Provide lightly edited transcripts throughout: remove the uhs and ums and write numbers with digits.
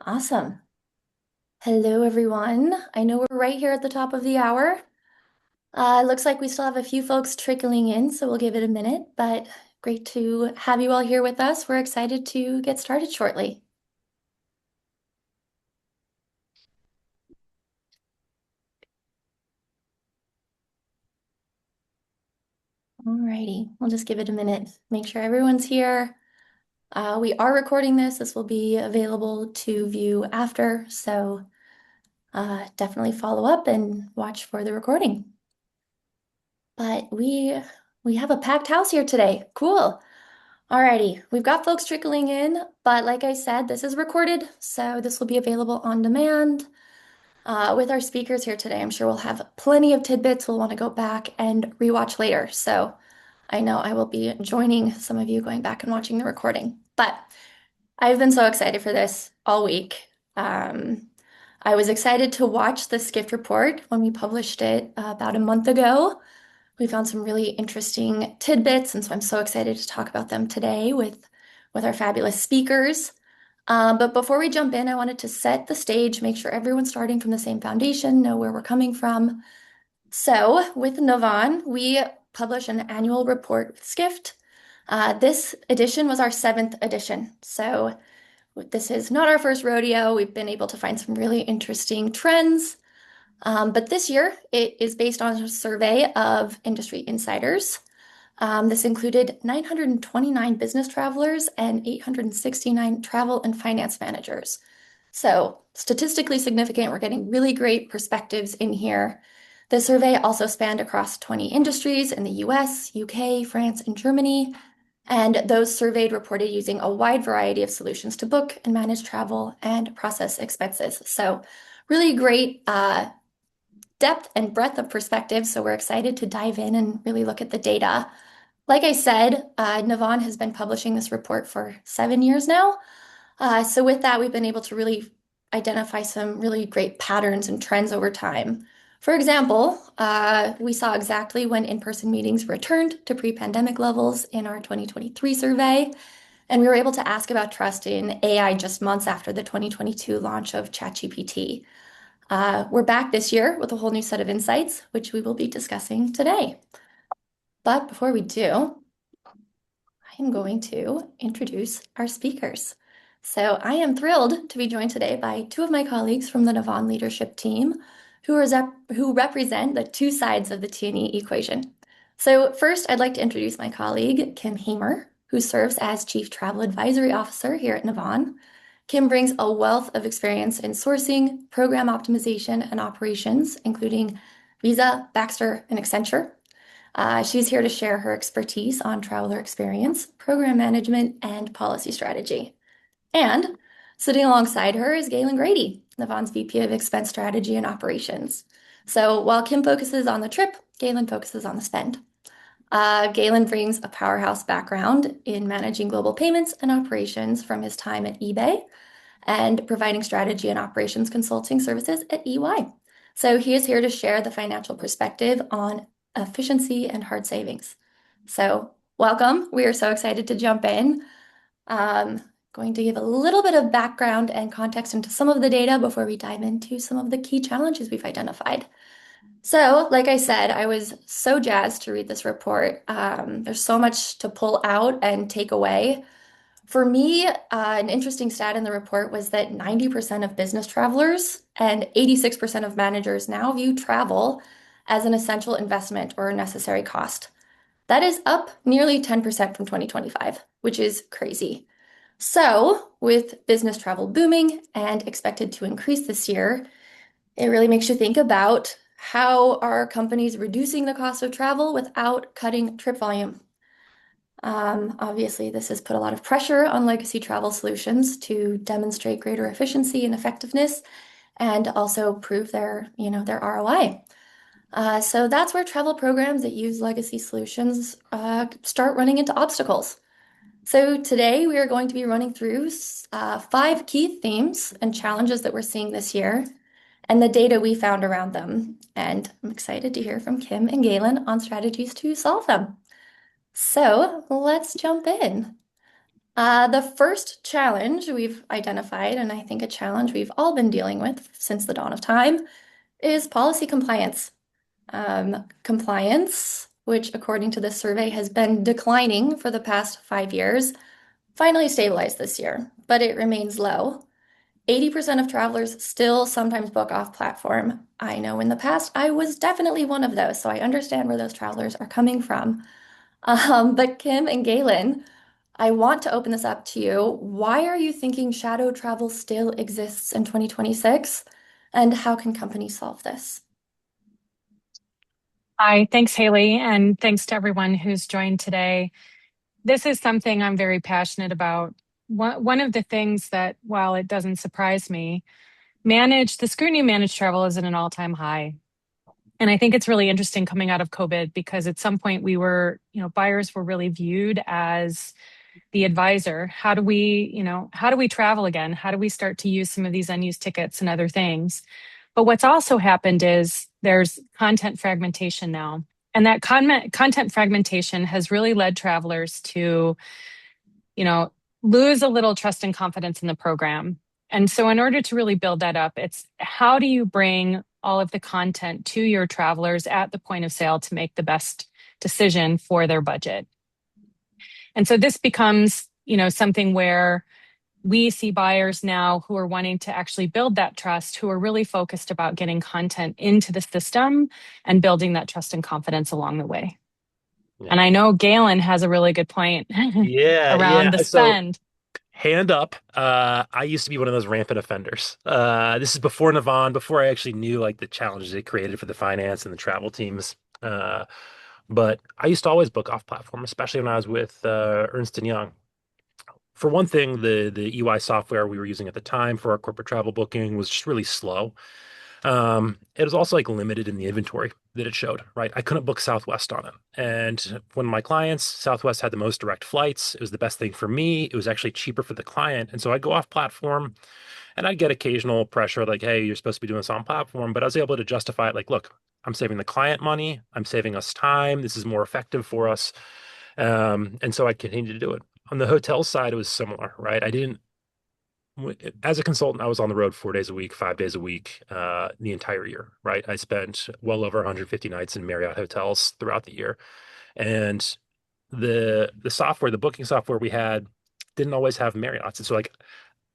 Awesome. Hello, everyone. I know we're right here at the top of the hour. It looks like we still have a few folks trickling in, so we'll give it a minute, but great to have you all here with us. We're excited to get started shortly. Alrighty, we'll just give it a minute, make sure everyone's here. We are recording this. This will be available to view after, so definitely follow up and watch for the recording. But we have a packed house here today. Cool. Alrighty, we've got folks trickling in, but like I said, this is recorded, so this will be available on demand. With our speakers here today, I'm sure we'll have plenty of tidbits we'll want to go back and rewatch later. So I know I will be joining some of you going back and watching the recording. But I've been so excited for this all week. Um, I was excited to watch the Skift report when we published it about a month ago. We found some really interesting tidbits, and so I'm so excited to talk about them today with our fabulous speakers. But before we jump in, I wanted to set the stage, make sure everyone's starting from the same foundation, know where we're coming from. So, with Navan, we publish an annual report with Skift. This edition was our seventh edition. So, this is not our first rodeo. We've been able to find some really interesting trends. But this year, it is based on a survey of industry insiders. This included 929 business travelers and 869 travel and finance managers. So, statistically significant, we're getting really great perspectives in here. The survey also spanned across 20 industries in the US, UK, France, and Germany. And those surveyed reported using a wide variety of solutions to book and manage travel and process expenses. So, really great depth and breadth of perspective. So, we're excited to dive in and really look at the data. Like I said, Navan has been publishing this report for 7 years now. So with that, we've been able to really identify some really great patterns and trends over time. For example, we saw exactly when in-person meetings returned to pre-pandemic levels in our 2023 survey, and we were able to ask about trust in AI just months after the 2022 launch of ChatGPT. We're back this year with a whole new set of insights, which we will be discussing today. But before we do, I am going to introduce our speakers. So I am thrilled to be joined today by two of my colleagues from the Navan leadership team who represent the two sides of the T&E equation. So first, I'd like to introduce my colleague, Kim Hamer, who serves as Chief Travel Advisory Officer here at Navan. Kim brings a wealth of experience in sourcing, program optimization, and operations, including Visa, Baxter, and Accenture. She's here to share her expertise on traveler experience, program management, and policy strategy. And sitting alongside her is Galen Grady, Navan's VP of Expense Strategy and Operations. So while Kim focuses on the trip, Galen focuses on the spend. Galen brings a powerhouse background in managing global payments and operations from his time at eBay and providing strategy and operations consulting services at EY. So he is here to share the financial perspective on efficiency and hard savings. So welcome. We are so excited to jump in. Going to give a little bit of background and context into some of the data before we dive into some of the key challenges we've identified. So, like I said, I was so jazzed to read this report. There's so much to pull out and take away. For me, an interesting stat in the report was that 90% of business travelers and 86% of managers now view travel as an essential investment or a necessary cost. That is up nearly 10% from 2025, which is crazy. So, with business travel booming and expected to increase this year, it really makes you think about how are companies reducing the cost of travel without cutting trip volume. Obviously, this has put a lot of pressure on legacy travel solutions to demonstrate greater efficiency and effectiveness and also prove their ROI. So that's where travel programs that use legacy solutions start running into obstacles. So today we are going to be running through five key themes and challenges that we're seeing this year and the data we found around them. And I'm excited to hear from Kim and Galen on strategies to solve them. So let's jump in. The first challenge we've identified, and I think a challenge we've all been dealing with since the dawn of time, is policy compliance. Compliance, which according to this survey has been declining for the past 5 years, finally stabilized this year, but it remains low. 80% of travelers still sometimes book off platform. I know in the past I was definitely one of those, so I understand where those travelers are coming from. But Kim and Galen, I want to open this up to you. Why are you thinking shadow travel still exists in 2026? And how can companies solve this? Hi, thanks, Haley, and thanks to everyone who's joined today. This is something I'm very passionate about. One of the things that, while it doesn't surprise me, the scrutiny of managed travel is at an all-time high. And I think it's really interesting coming out of COVID because at some point buyers were really viewed as the advisor. How do we travel again? How do we start to use some of these unused tickets and other things? But what's also happened is there's content fragmentation now. And that content fragmentation has really led travelers to, you know, lose a little trust and confidence in the program. And so in order to really build that up, it's how do you bring all of the content to your travelers at the point of sale to make the best decision for their budget? And so this becomes, something where we see buyers now who are wanting to actually build that trust, who are really focused about getting content into the system and building that trust and confidence along the way. Yeah. And I know Galen has a really good point Yeah, around the yeah. So spend. hand up, I used to be one of those rampant offenders. This is before Navan, before I actually knew like the challenges it created for the finance and the travel teams. But I used to always book off platform, especially when I was with Ernst and Young. For one thing, the EY software we were using at the time for our corporate travel booking was just really slow. It was also like limited in the inventory that it showed, right? I couldn't book Southwest on it. And when my clients, Southwest had the most direct flights. It was the best thing for me. It was actually cheaper for the client. And so I'd go off platform and I'd get occasional pressure like, hey, you're supposed to be doing this on platform. But I was able to justify it like, look, I'm saving the client money. I'm saving us time. This is more effective for us. And so I continued to do it. On the hotel side, it was similar, right? I didn't as a consultant, I was on the road 4 days a week, 5 days a week, the entire year, right? I spent well over 150 nights in Marriott hotels throughout the year. And the software, the booking software we had didn't always have Marriott's. And so like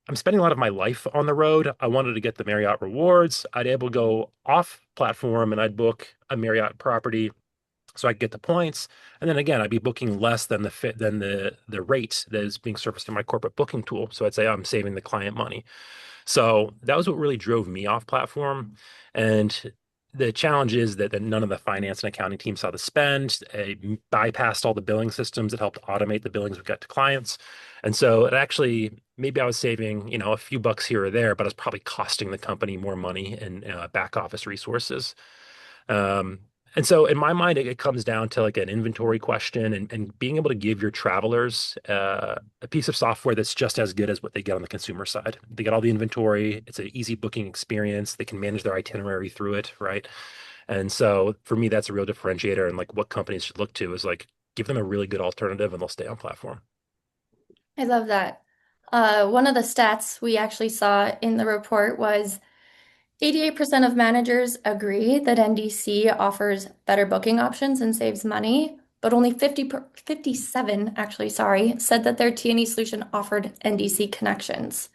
I'm spending a lot of my life on the road. I wanted to get the Marriott rewards. I'd able to go off platform and I'd book a Marriott property so I could get the points. And then again, I'd be booking less than the rate that is being surfaced in my corporate booking tool. So I'd say I'm saving the client money. So that was what really drove me off platform. And the challenge is that none of the finance and accounting teams saw the spend. It bypassed all the billing systems that helped automate the billings we got to clients. And so it actually, maybe I was saving, a few bucks here or there, but I was probably costing the company more money in back office resources. Um, and so in my mind, it comes down to like an inventory question and being able to give your travelers a piece of software that's just as good as what they get on the consumer side. They get all the inventory. It's an easy booking experience. They can manage their itinerary through it, right? And so for me, that's a real differentiator. And like what companies should look to is like give them a really good alternative and they'll stay on platform. I love that. One of the stats we actually saw in the report was 88% of managers agree that NDC offers better booking options and saves money, but only 57 actually, sorry, said that their T&E solution offered NDC connections.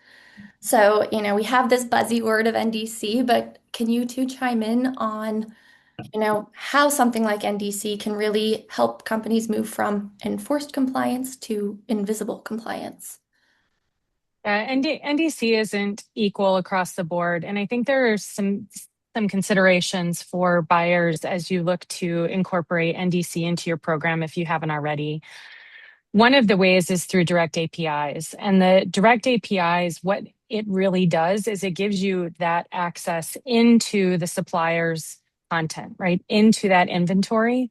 So, we have this buzzy word of NDC, but can you two chime in on, how something like NDC can really help companies move from enforced compliance to invisible compliance? NDC isn't equal across the board. And I think there are some considerations for buyers as you look to incorporate NDC into your program if you haven't already. One of the ways is through direct APIs. And the direct APIs, what it really does is it gives you that access into the supplier's content, right? Into that inventory.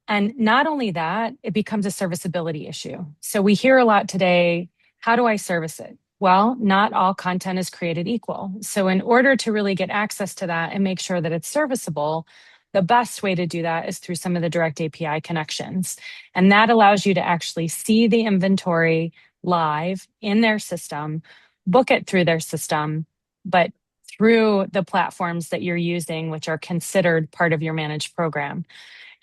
And not only that, it becomes a serviceability issue. So we hear a lot today, how do I service it? Well, not all content is created equal. So in order to really get access to that and make sure that it's serviceable, The best way to do that is through some of the direct API connections. And that allows you to actually see the inventory live in their system, book it through their system, but through the platforms that you're using, which are considered part of your managed program.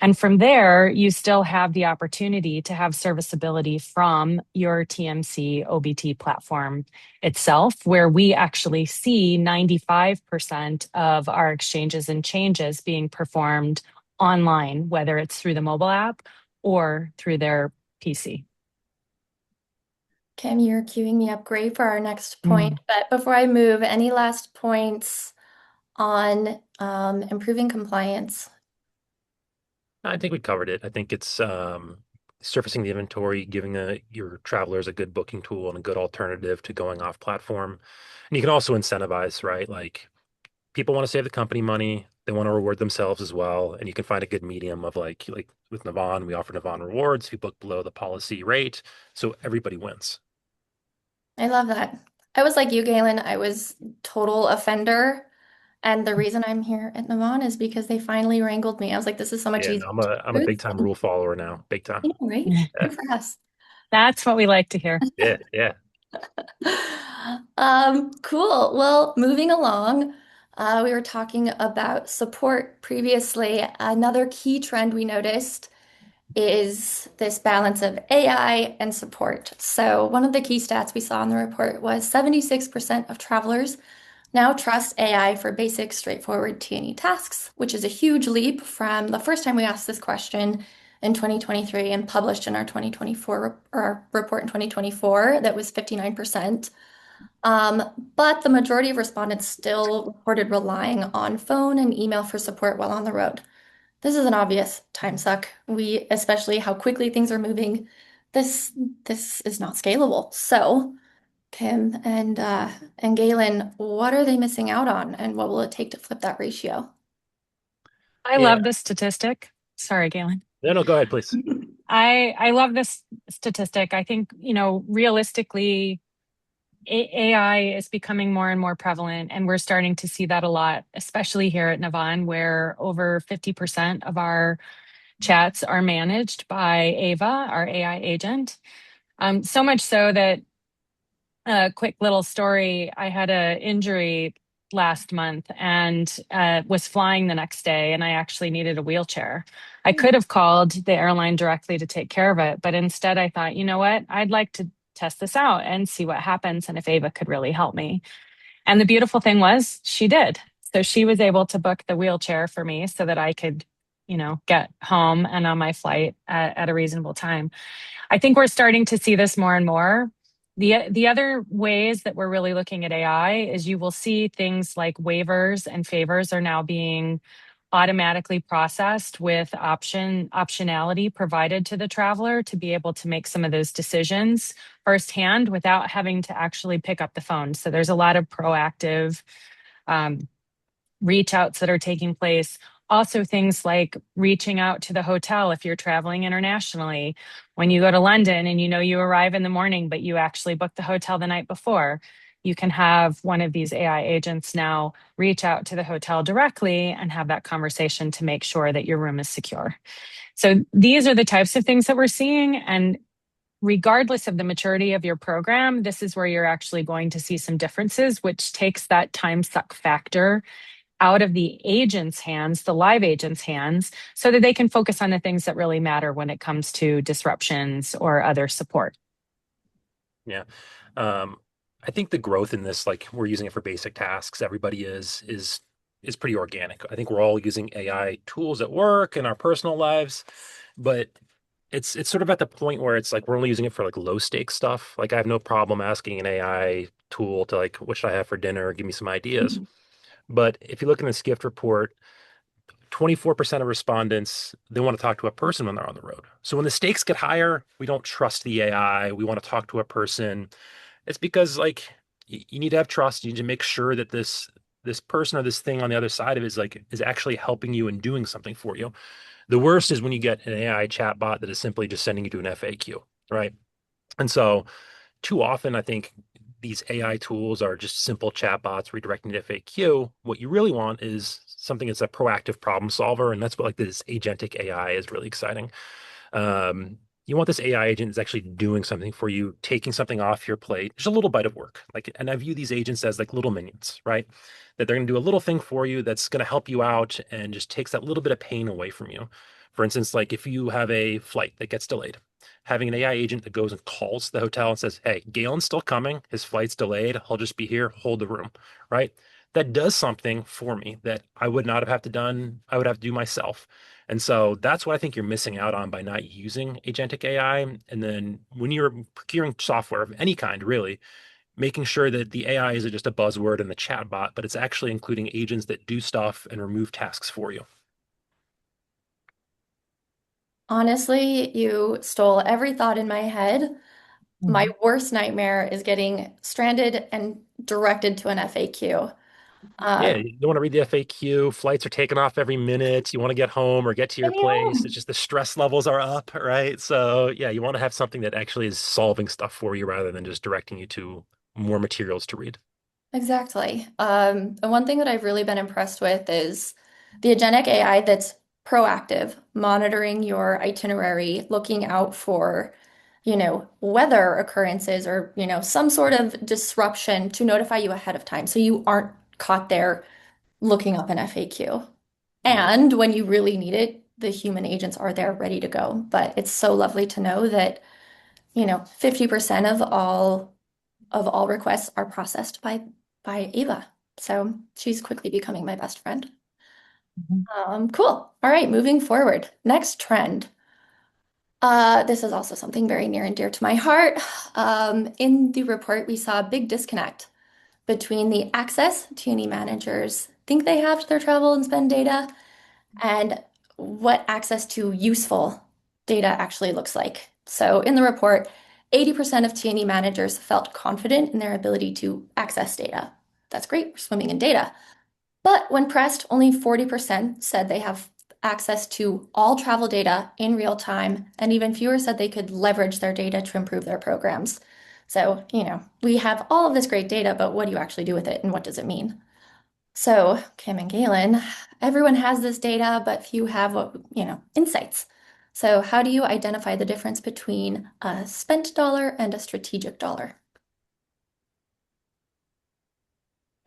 And from there, you still have the opportunity to have serviceability from your TMC OBT platform itself, where we actually see 95% of our exchanges and changes being performed online, whether it's through the mobile app or through their PC. Kim, you're queuing me up great for our next point. Mm. But before I move, any last points on improving compliance? I think we covered it. I think it's surfacing the inventory, giving your travelers a good booking tool and a good alternative to going off platform. And you can also incentivize, right? Like people want to save the company money. They want to reward themselves as well. And you can find a good medium of like with Navan, we offer Navan rewards if you book below the policy rate. So everybody wins. I love that. I was like you, Galen. I was total offender. And the reason I'm here at Navan is because they finally wrangled me. I was like, this is so much Yeah, easier no, to I'm a big use. time rule follower now. Big time. You know, right? Yeah. Good for us. That's what we like to hear. Yeah, yeah. Cool. Well, moving along, we were talking about support previously. Another key trend we noticed is this balance of AI and support. So, one of the key stats we saw in the report was 76% of travelers now trust AI for basic, straightforward T&E tasks, which is a huge leap from the first time we asked this question in 2023 and published in our 2024 or our report in 2024 that was 59%. Um, but the majority of respondents still reported relying on phone and email for support while on the road. This is an obvious time suck. We, especially how quickly things are moving, this this is not scalable. So, Kim and Galen, what are they missing out on, and what will it take to flip that ratio? I Yeah. love this statistic. Sorry, Galen. No, no, go ahead, please. I love this statistic. I think, realistically, AI is becoming more and more prevalent, and we're starting to see that a lot, especially here at Navan, where over 50% of our chats are managed by Ava, our AI agent. So much so that a quick little story, I had an injury last month and was flying the next day, and I actually needed a wheelchair. I could have called the airline directly to take care of it, but instead I thought, you know what? I'd like to test this out and see what happens and if Ava could really help me. And the beautiful thing was she did. So she was able to book the wheelchair for me so that I could, get home and on my flight at a reasonable time. I think we're starting to see this more and more. The other ways that we're really looking at AI is you will see things like waivers and favors are now being automatically processed with optionality provided to the traveler to be able to make some of those decisions firsthand without having to actually pick up the phone. So there's a lot of proactive um, reach outs that are taking place. Also, things like reaching out to the hotel if you're traveling internationally. When you go to London and you arrive in the morning, but you actually booked the hotel the night before, you can have one of these AI agents now reach out to the hotel directly and have that conversation to make sure that your room is secure. So, these are the types of things that we're seeing. And regardless of the maturity of your program, this is where you're actually going to see some differences, which takes that time suck factor out of the agent's hands, the live agent's hands, so that they can focus on the things that really matter when it comes to disruptions or other support. Yeah. Um, I think the growth in this, like we're using it for basic tasks, everybody is pretty organic. I think we're all using AI tools at work in our personal lives, but it's sort of at the point where it's like we're only using it for like low stakes stuff. Like I have no problem asking an AI tool to like, what should I have for dinner? Give me some ideas. But if you look in the Skift report, 24% of respondents, they want to talk to a person when they're on the road. So when the stakes get higher, we don't trust the AI. We want to talk to a person. It's because like you need to have trust. You need to make sure that this person or this thing on the other side of it is actually helping you and doing something for you. The worst is when you get an AI chatbot that is simply just sending you to an FAQ, right? And so too often, I think these AI tools are just simple chatbots redirecting to FAQ. What you really want is something that's a proactive problem solver, and that's what like this agentic AI is really exciting. You want this AI agent that's actually doing something for you, taking something off your plate, just a little bite of work. Like, and I view these agents as like little minions, right? That they're going to do a little thing for you that's going to help you out and just takes that little bit of pain away from you. For instance, like if you have a flight that gets delayed, having an AI agent that goes and calls the hotel and says, "Hey, Galen's still coming. His flight's delayed. He'll just be here. Hold the room," right? That does something for me that I would not have had to done. I would have to do myself. And so that's what I think you're missing out on by not using agentic AI. And then when you're procuring software of any kind, really, making sure that the AI isn't just a buzzword in the chat bot, but it's actually including agents that do stuff and remove tasks for you. Honestly, you stole every thought in my head. My Mhm. worst nightmare is getting stranded and directed to an FAQ. Yeah, Uh, you don't want to read the FAQ. Flights are taking off every minute. You want to get home or get to your Get me place. It's home. just the stress levels are up, right? So, yeah, you want to have something that actually is solving stuff for you rather than just directing you to more materials to read. Exactly. And one thing that I've really been impressed with is the agentic AI that's proactive, monitoring your itinerary, looking out for, weather occurrences or, some sort of disruption to notify you ahead of time so you aren't caught there looking up an FAQ. Yeah. And when you really need it, the human agents are there ready to go. But it's so lovely to know that, 50% of all requests are processed by Ava. So she's quickly becoming my best friend. Mhm. Cool. All right, moving forward. Next trend. This is also something very near and dear to my heart. In the report, we saw a big disconnect between the access T&E managers think they have to their travel and spend data and what access to useful data actually looks like. So in the report, 80% of T&E managers felt confident in their ability to access data. That's great, we're swimming in data. But when pressed, only 40% said they have access to all travel data in real time, and even fewer said they could leverage their data to improve their programs. So, we have all of this great data, but what do you actually do with it and what does it mean? So, Kim and Galen, everyone has this data, but few have insights. So, how do you identify the difference between a spent dollar and a strategic dollar?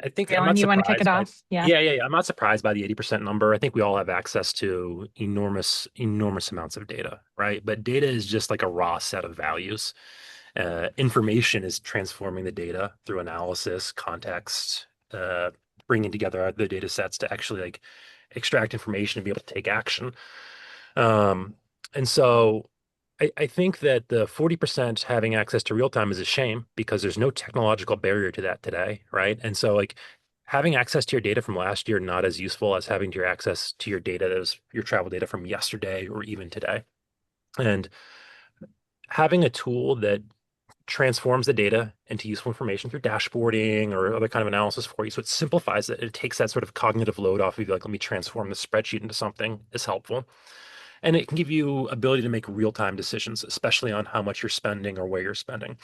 I think I'm Galen, not you want to kick it surprised by, off? Yeah. yeah. I'm not surprised by the 80% number. I think we all have access to enormous amounts of data, right? But data is just like a raw set of values. Information is transforming the data through analysis, context, bringing together the data sets to actually like extract information and be able to take action. Um, and so I think that the 40% having access to real time is a shame because there's no technological barrier to that today, right? And so like having access to your data from last year not as useful as having your access to your data that was your travel data from yesterday or even today. And having a tool that transforms the data into useful information through dashboarding or other kind of analysis for you. So it simplifies it. It takes that sort of cognitive load off of you, like, let me transform this spreadsheet into something is helpful. And it can give you ability to make real-time decisions, especially on how much you're spending or where you're spending.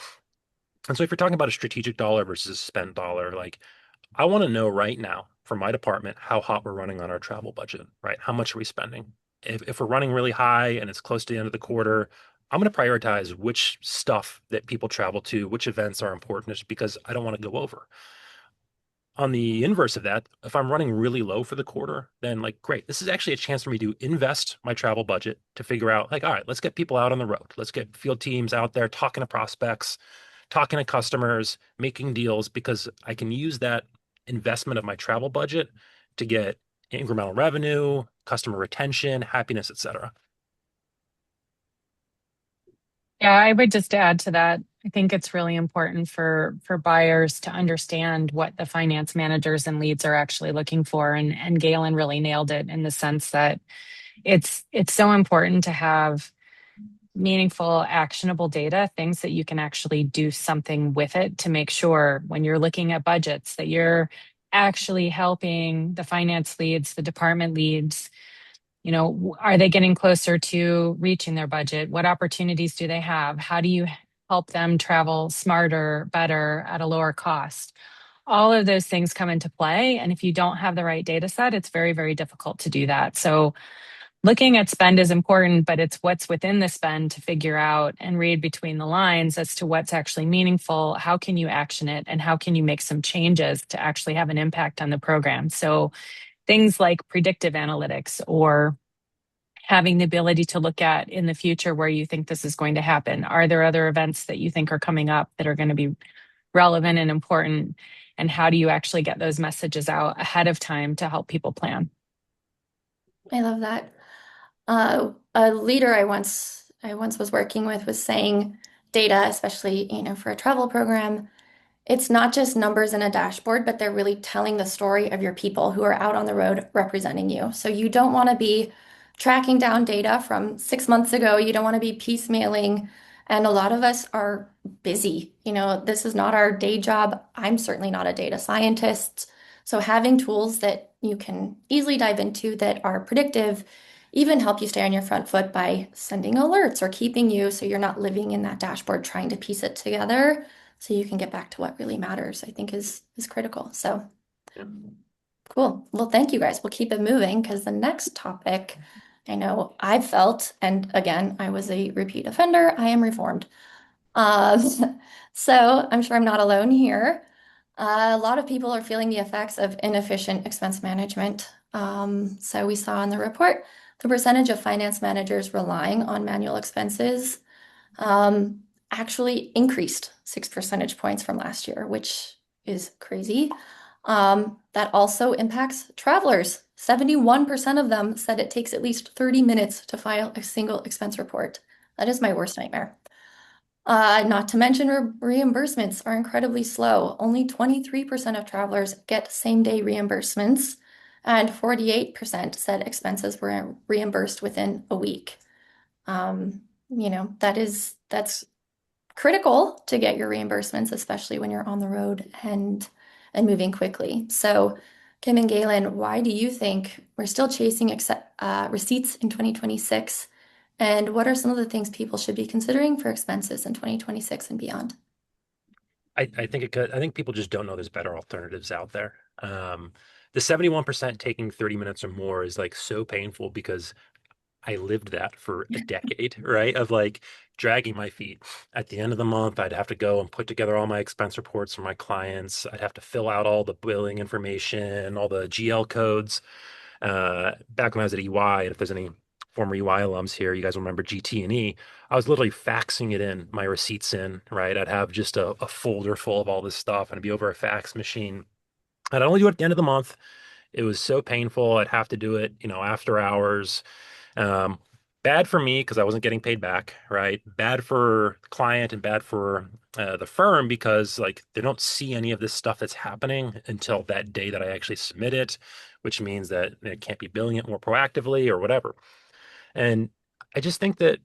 And so if you're talking about a strategic dollar versus a spend dollar, like I want to know right now for my department how hot we're running on our travel budget, right? How much are we spending? If we're running really high and it's close to the end of the quarter, I'm going to prioritize which stuff that people travel to, which events are important, just because I don't want to go over. On the inverse of that, if I'm running really low for the quarter, then like, great, this is actually a chance for me to invest my travel budget to figure out, like, all right, let's get people out on the road. Let's get field teams out there talking to prospects, talking to customers, making deals, because I can use that investment of my travel budget to get incremental revenue, customer retention, happiness, etc. Yeah, I would just add to that. I think it's really important for buyers to understand what the finance managers and leads are actually looking for. And Galen really nailed it in the sense that it's so important to have meaningful, actionable data, things that you can actually do something with it to make sure when you're looking at budgets that you're actually helping the finance leads, the department leads. Are they getting closer to reaching their budget? What opportunities do they have? How do you help them travel smarter, better, at a lower cost? all of those things come into play. And if you don't have the right data set, it's very, very difficult to do that. So looking at spend is important, but it's what's within the spend to figure out and read between the lines as to what's actually meaningful. How can you action it? And how can you make some changes to actually have an impact on the program? So things like predictive analytics or having the ability to look at in the future where you think this is going to happen. Are there other events that you think are coming up that are going to be relevant and important? And how do you actually get those messages out ahead of time to help people plan? I love that. A leader I once was working with was saying data, especially, for a travel program, it's not just numbers in a dashboard, but they're really telling the story of your people who are out on the road representing you. So you don't want to be tracking down data from 6 months ago. You don't want to be piecemealing. And a lot of us are busy. This is not our day job. I'm certainly not a data scientist. So having tools that you can easily dive into that are predictive even help you stay on your front foot by sending alerts or keeping you so you're not living in that dashboard trying to piece it together so you can get back to what really matters, I think is critical. So Yeah. cool. Well, thank you guys. We'll keep it moving because the next topic I know I've felt, and again, I was a repeat offender, I am reformed. Uh, so I'm sure I'm not alone here. A lot of people are feeling the effects of inefficient expense management. So we saw in the report the percentage of finance managers relying on manual expenses um, actually increased 6 percentage points from last year, which is crazy. That also impacts travelers. 71% of them said it takes at least 30 minutes to file a single expense report. That is my worst nightmare. Not to mention reimbursements are incredibly slow. Only 23% of travelers get same-day reimbursements, and 48% said expenses were reimbursed within a week. That's critical to get your reimbursements, especially when you're on the road and moving quickly. So, Kim and Galen, why do you think we're still chasing receipts in 2026? And what are some of the things people should be considering for expenses in 2026 and beyond? I think it could. I think people just don't know there's better alternatives out there. The 71% taking 30 minutes or more is like so painful because I lived that for a decade, right? Of like dragging my feet. At the end of the month, I'd have to go and put together all my expense reports for my clients. I'd have to fill out all the billing information, all the GL codes. Back when I was at EY, and if there's any former EY alums here, you guys remember GT&E. I was literally faxing it in, my receipts in, right? I'd have just a folder full of all this stuff and it'd be over a fax machine. And I'd only do it at the end of the month. It was so painful. I'd have to do it, after hours. Um, Bad for me because I wasn't getting paid back, right? Bad for the client and bad for the firm because like they don't see any of this stuff that's happening until that day that I actually submit it, which means that they can't be billing it more proactively or whatever. And I just think that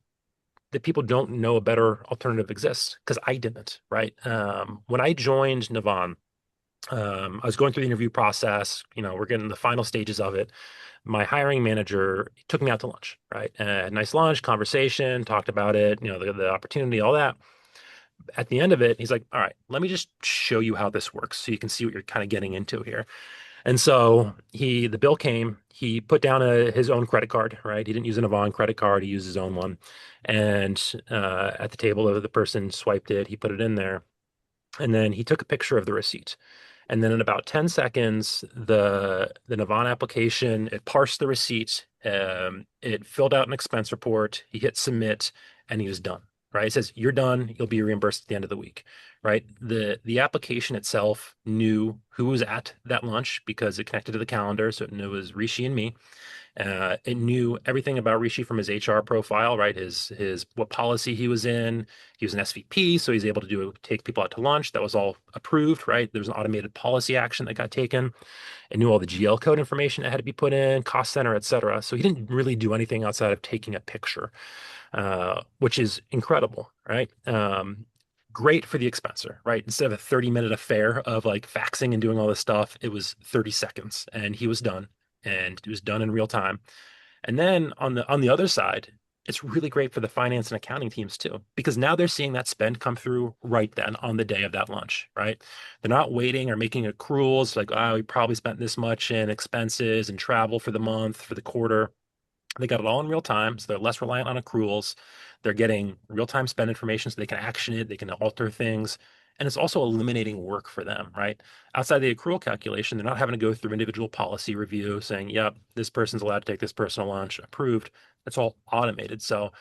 people don't know a better alternative exists because I didn't, right? When I joined Navan, I was going through the interview process. We're getting the final stages of it. My hiring manager took me out to lunch, right? Nice lunch, conversation, talked about it, the opportunity, all that. At the end of it, he's like, all right, let me just show you how this works so you can see what you're kind of getting into here. And so the bill came, he put down his own credit card, right? He didn't use an Avon credit card, he used his own one. And at the table, the person swiped it, he put it in there, and then he took a picture of the receipt. And then in about 10 seconds, the Navan application, it parsed the receipt, it filled out an expense report, he hit submit, and he was done. Right? It says, you're done, you'll be reimbursed at the end of the week. Right? The application itself knew who was at that lunch because it connected to the calendar, so it knew it was Rishi and me. It knew everything about Rishi from his HR profile, right? His what policy he was in. He was an SVP, so he's able to take people out to lunch. That was all approved, right? There was an automated policy action that got taken. It knew all the GL code information that had to be put in, cost center, et cetera. So he didn't really do anything outside of taking a picture, which is incredible, right? Great for the expenser, right? Instead of a 30-minute affair of like faxing and doing all this stuff, it was 30 seconds and he was done and it was done in real time. And then on the other side, it's really great for the finance and accounting teams too, because now they're seeing that spend come through right then on the day of that lunch, right? They're not waiting or making accruals like, oh, we probably spent this much in expenses and travel for the month, for the quarter. They got it all in real time, so they're less reliant on accruals. They're getting real-time spend information so they can action it, they can alter things. And it's also eliminating work for them, right? Outside the accrual calculation, they're not having to go through individual policy review saying, yep, this person's allowed to take this personal lunch, approved. It's all automated. So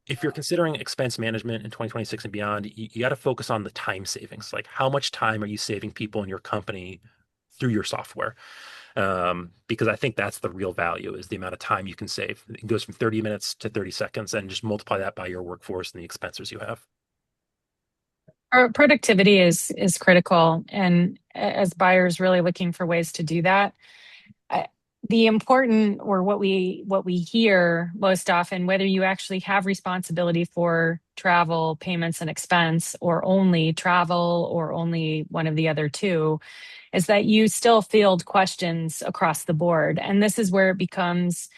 if you're considering expense management in 2026 and beyond, you got to focus on the time savings. Like how much time are you saving people in your company through your software? Because I think that's the real value is the amount of time you can save. It goes from 30 minutes to 30 seconds and just multiply that by your workforce and the expenses you have. Our productivity is critical, and as buyers really looking for ways to do that, I, the important or what we hear most often, whether you actually have responsibility for travel, payments, and expense, or only travel, or only one of the other two, is that you still field questions across the board, and this is where it becomes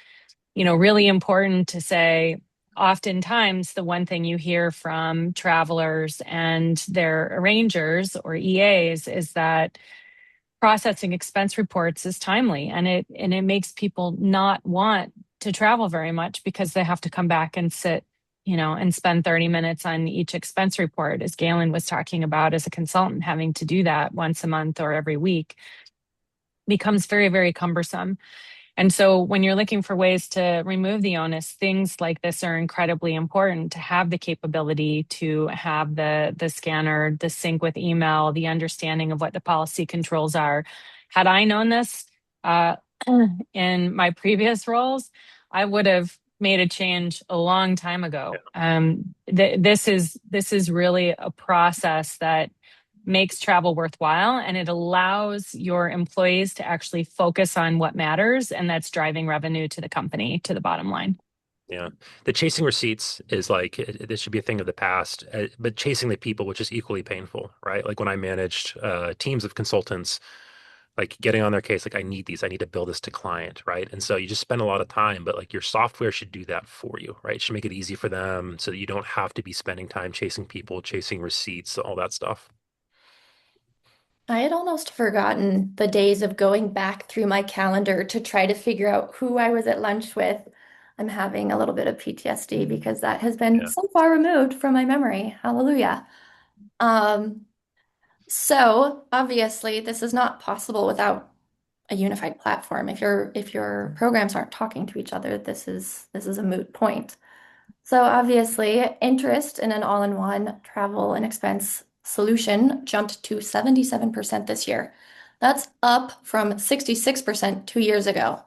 really important to say, oftentimes the one thing you hear from travelers and their arrangers or EAs is that processing expense reports is timely, and it makes people not want to travel very much because they have to come back and sit and spend 30 minutes on each expense report, as Galen was talking about, as a consultant having to do that once a month or every week becomes very, very cumbersome. And so when you're looking for ways to remove the onus, things like this are incredibly important to have the capability to have the scanner, the sync with email, the understanding of what the policy controls are. Had I known this uh, in my previous roles, I would have made a change a long time ago. This is really a process that makes travel worthwhile, and it allows your employees to actually focus on what matters, and that's driving revenue to the company, to the bottom line. Yeah. The chasing receipts is like, this should be a thing of the past, but chasing the people, which is equally painful, right? Like when I managed teams of consultants, like getting on their case, like I need these, I need to build this to client, right? And so you just spend a lot of time, but like your software should do that for you, right? It should make it easy for them so that you don't have to be spending time chasing people, chasing receipts, all that stuff. I had almost forgotten the days of going back through my calendar to try to figure out who I was at lunch with. I'm having a little bit of PTSD because that has been Yeah. so far removed from my memory. Hallelujah. Um, so obviously this is not possible without a unified platform. If your programs aren't talking to each other, this is a moot point. So obviously, interest in an all-in-one travel and expense solution jumped to 77% this year. That's up from 66% 2 years ago.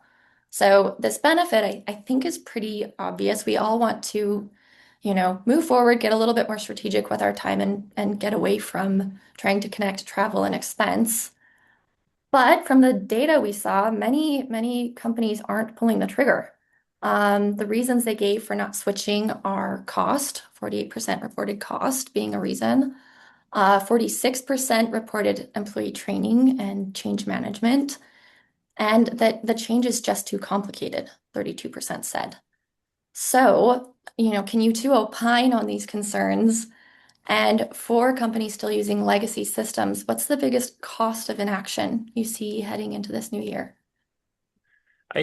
So this benefit, I think, is pretty obvious. We all want to, move forward, get a little bit more strategic with our time and get away from trying to connect travel and expense. But from the data we saw, many, many companies aren't pulling the trigger. The reasons they gave for not switching are cost, 48% reported cost being a reason. 46% reported employee training and change management, and that the change is just too complicated, 32% said. So, can you two opine on these concerns? And for companies still using legacy systems, what's the biggest cost of inaction you see heading into this new year? I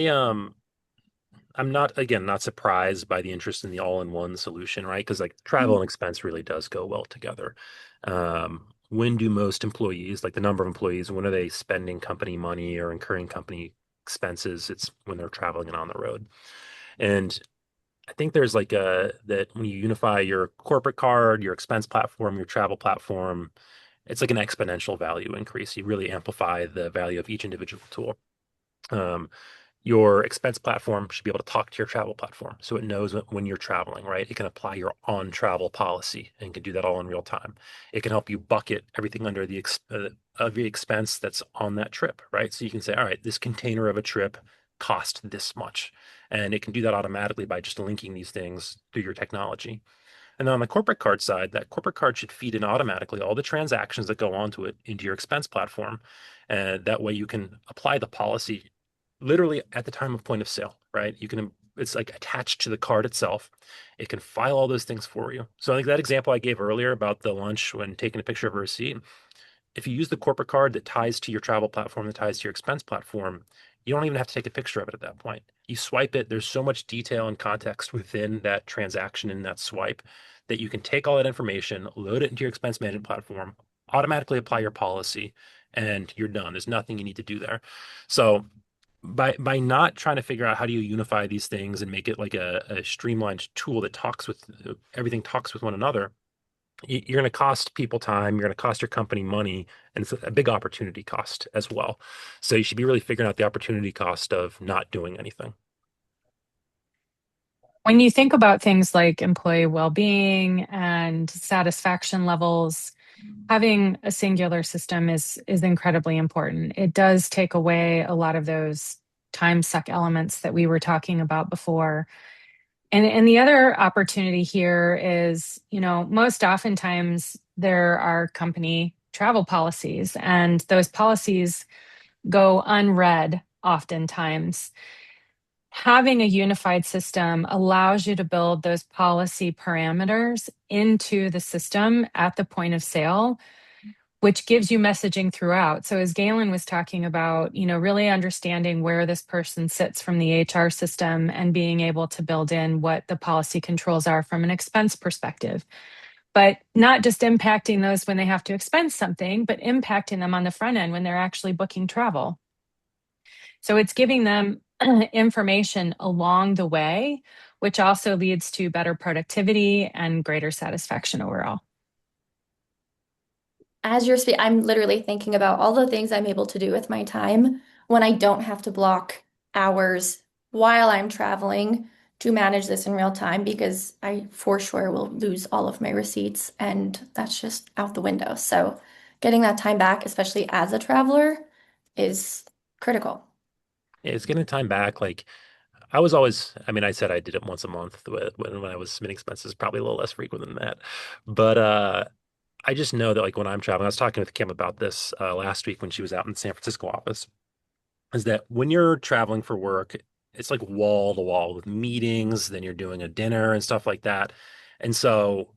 I'm not, again, not surprised by the interest in the all-in-one solution, right? Because like travel and expense really does go well together. When do most employees, like the number of employees, when are they spending company money or incurring company expenses? It's when they're traveling and on the road. And I think there's like a that when you unify your corporate card, your expense platform, your travel platform, it's like an exponential value increase. You really amplify the value of each individual tool. Um, your expense platform should be able to talk to your travel platform so it knows when you're traveling, right? It can apply your on travel policy and can do that all in real time. It can help you bucket everything under the expense that's on that trip, right? So you can say, all right, this container of a trip cost this much. And it can do that automatically by just linking these things through your technology. And then on the corporate card side, that corporate card should feed in automatically all the transactions that go onto it into your expense platform. And that way you can apply the policy literally at the time of point of sale, right? You can it's like attached to the card itself. It can file all those things for you. So like that example I gave earlier about the lunch when taking a picture of a receipt, if you use the corporate card that ties to your travel platform, that ties to your expense platform, you don't even have to take a picture of it at that point. You swipe it, there's so much detail and context within that transaction in that swipe that you can take all that information, load it into your expense management platform, automatically apply your policy, and you're done. There's nothing you need to do there. So by not trying to figure out how do you unify these things and make it like a streamlined tool that talks with everything talks with one another, you're going to cost people time, you're going to cost your company money, and it's a big opportunity cost as well. So you should be really figuring out the opportunity cost of not doing anything. When you think about things like employee well-being and satisfaction levels, having a singular system is incredibly important. It does take away a lot of those time suck elements that we were talking about before. And the other opportunity here is, most oftentimes there are company travel policies, and those policies go unread oftentimes. Having a unified system allows you to build those policy parameters into the system at the point of sale, which gives you messaging throughout. So as Galen was talking about, really understanding where this person sits from the HR system and being able to build in what the policy controls are from an expense perspective, but not just impacting those when they have to expense something, but impacting them on the front end when they're actually booking travel. So it's giving them information along the way, which also leads to better productivity and greater satisfaction overall. As you're speaking, I'm literally thinking about all the things I'm able to do with my time when I don't have to block hours while I'm traveling to manage this in real time because I for sure will lose all of my receipts and that's just out the window. So getting that time back, especially as a traveler, is critical. Yeah, it's getting time back. Like I was always, I mean, I said I did it once a month when I was submitting expenses, probably a little less frequent than that. But I just know that like when I'm traveling, I was talking with Kim about this last week when she was out in the San Francisco office, is that when you're traveling for work, it's like wall to wall with meetings, then you're doing a dinner and stuff like that. And so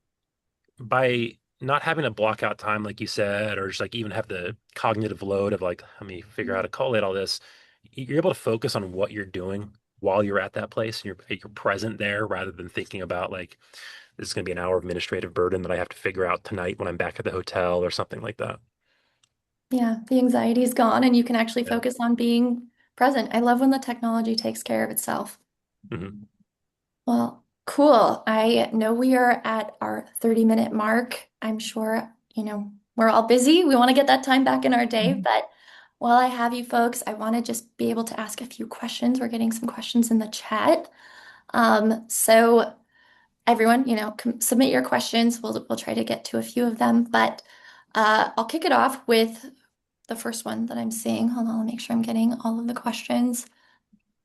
by not having to block out time, like you said, or just like even have the cognitive load of like, let me figure out how to collate all this, you're able to focus on what you're doing while you're at that place and you're present there rather than thinking about like this is going to be an hour of administrative burden that I have to figure out tonight when I'm back at the hotel or something like that. Yeah, the anxiety is gone and you can actually Yeah. focus on being present. I love when the technology takes care of itself. Hmm. Well, cool. I know we are at our 30-minute mark. I'm sure, we're all busy. We want to get that time back in our day. But while I have you folks, I want to just be able to ask a few questions. We're getting some questions in the chat. So everyone, submit your questions. We'll try to get to a few of them, but I'll kick it off with the first one that I'm seeing. Hold on, I'll make sure I'm getting all of the questions.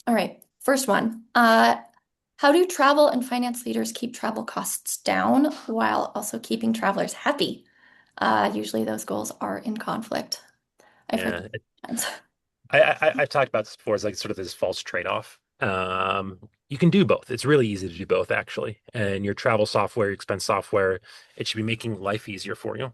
All right, first one. How do travel and finance leaders keep travel costs down while also keeping travelers happy? Usually those goals are in conflict. I've heard Yeah. that times. I've talked about this before. It's like sort of this false trade-off. You can do both. It's really easy to do both, actually. And your travel software, your expense software, it should be making life easier for you.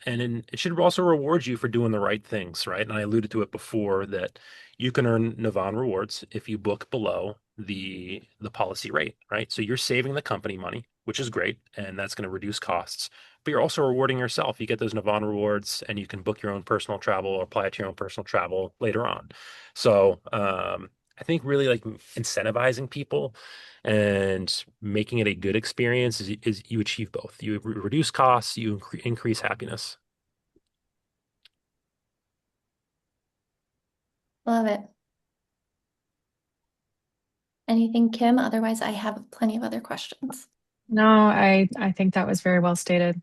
And then it should also reward you for doing the right things, right? And I alluded to it before that you can earn Navan rewards if you book below the policy rate, right? So you're saving the company money, which is great, and that's going to reduce costs, but you're also rewarding yourself. You get those Navan rewards and you can book your own personal travel or apply it to your own personal travel later on. So I think really like incentivizing people and making it a good experience is you achieve both. You reduce costs, you increase happiness. Love it. Anything, Kim? Otherwise, I have plenty of other questions. No, I think that was very well stated.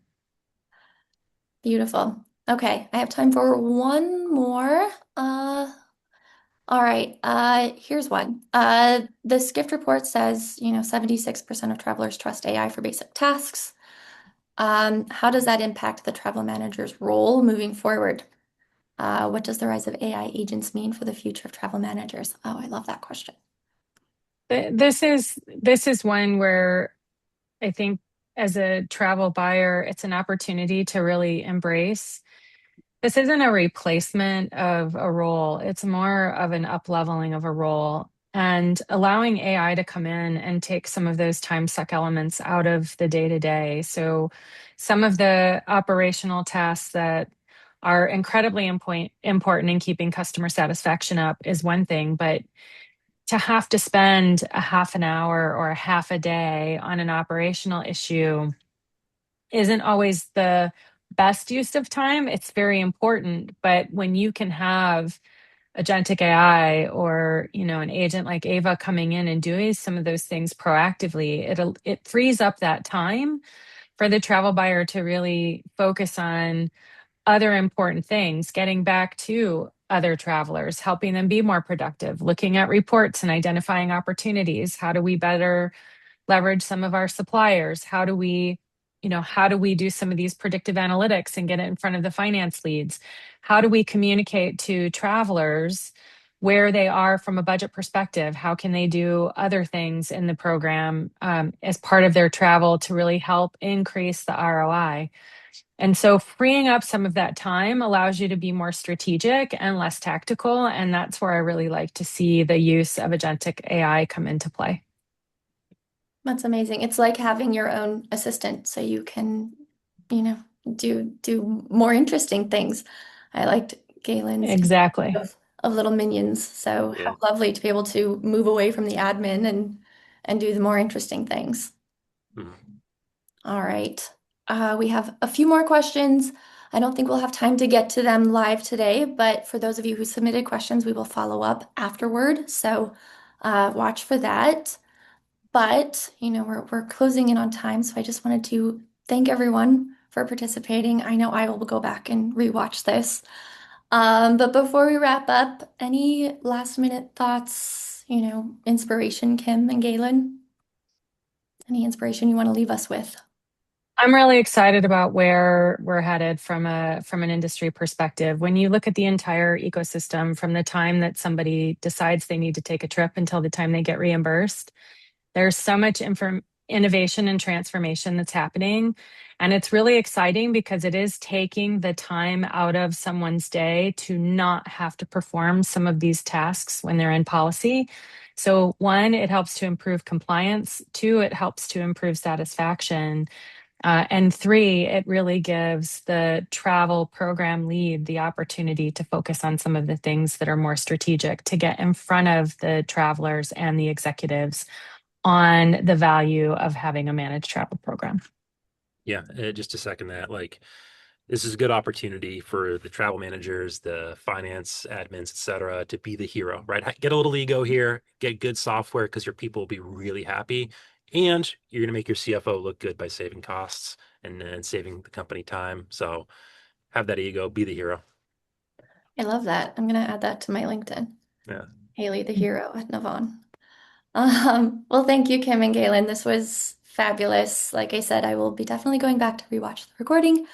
Beautiful. Okay, I have time for one more. Uh, all right. Here's one. The Skift report says, 76% of travelers trust AI for basic tasks. How does that impact the travel manager's role moving forward? What does the rise of AI agents mean for the future of travel managers? Oh, I love that question. This is one where I think as a travel buyer, it's an opportunity to really embrace. This isn't a replacement of a role. It's more of an up-leveling of a role and allowing AI to come in and take some of those time suck elements out of the day-to-day. So some of the operational tasks that are incredibly important in keeping customer satisfaction up is one thing, but to have to spend a half an hour or a half a day on an operational issue isn't always the best use of time. It's very important, but when you can have agentic AI or, an agent like Ava coming in and doing some of those things proactively, it frees up that time for the travel buyer to really focus on other important things, getting back to other travelers, helping them be more productive, looking at reports and identifying opportunities. How do we better leverage some of our suppliers? How do we do some of these predictive analytics and get it in front of the finance leads? How do we communicate to travelers where they are from a budget perspective? How can they do other things in the program as part of their travel to really help increase the ROI? And so freeing up some of that time allows you to be more strategic and less tactical. And that's where I really like to see the use of agentic AI come into play. That's amazing. It's like having your own assistant so you can, you know, do more interesting things. I liked Galen's Exactly. of little minions. So Yeah. how lovely to be able to move away from the admin and do the more interesting things. Mhm. All right. We have a few more questions. I don't think we'll have time to get to them live today, but for those of you who submitted questions, we will follow up afterward. So watch for that. But, we're closing in on time, so I just wanted to thank everyone for participating. I know I will go back and rewatch this. But before we wrap up, any last minute thoughts, inspiration, Kim and Galen? Any inspiration you want to leave us with? I'm really excited about where we're headed from an industry perspective. When you look at the entire ecosystem from the time that somebody decides they need to take a trip until the time they get reimbursed, there's so much innovation and transformation that's happening. And it's really exciting because it is taking the time out of someone's day to not have to perform some of these tasks when they're in policy. So, one, it helps to improve compliance. Two, it helps to improve satisfaction. And three, it really gives the travel program lead the opportunity to focus on some of the things that are more strategic to get in front of the travelers and the executives on the value of having a managed travel program. Yeah, just to second that, like this is a good opportunity for the travel managers, the finance admins, et cetera, to be the hero, right? Get a little ego here, get good software because your people will be really happy, and you're going to make your CFO look good by saving costs and saving the company time. So have that ego, be the hero. I love that. I'm going to add that to my LinkedIn. Yeah, Haley, the hero at Navan. Well, thank you, Kim and Galen. This was fabulous. Like I said, I will be definitely going back to rewatch the recording.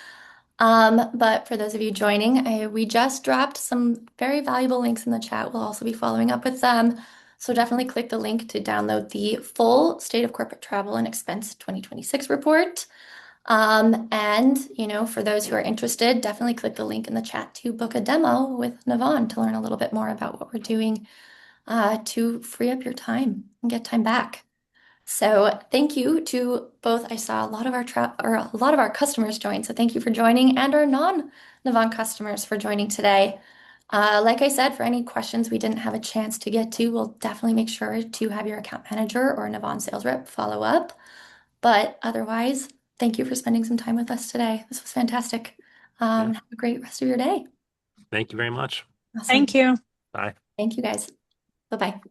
But for those of you joining, we just dropped some very valuable links in the chat. We'll also be following up with them. So definitely click the link to download the full State of Corporate Travel and Expense 2026 report. And, for those who are interested, definitely click the link in the chat to book a demo with Navan to learn a little bit more about what we're doing to free up your time and get time back. So thank you to both. I saw a lot of our customers join. So thank you for joining, and our non-Navan customers for joining today. Like I said, for any questions we didn't have a chance to get to, we'll definitely make sure to have your account manager or Navan sales rep follow up. But otherwise, thank you for spending some time with us today. This was fantastic. yeah. Have a great rest of your day. Thank you very much. Thank Awesome. you. Bye. Thank you guys. Bye bye.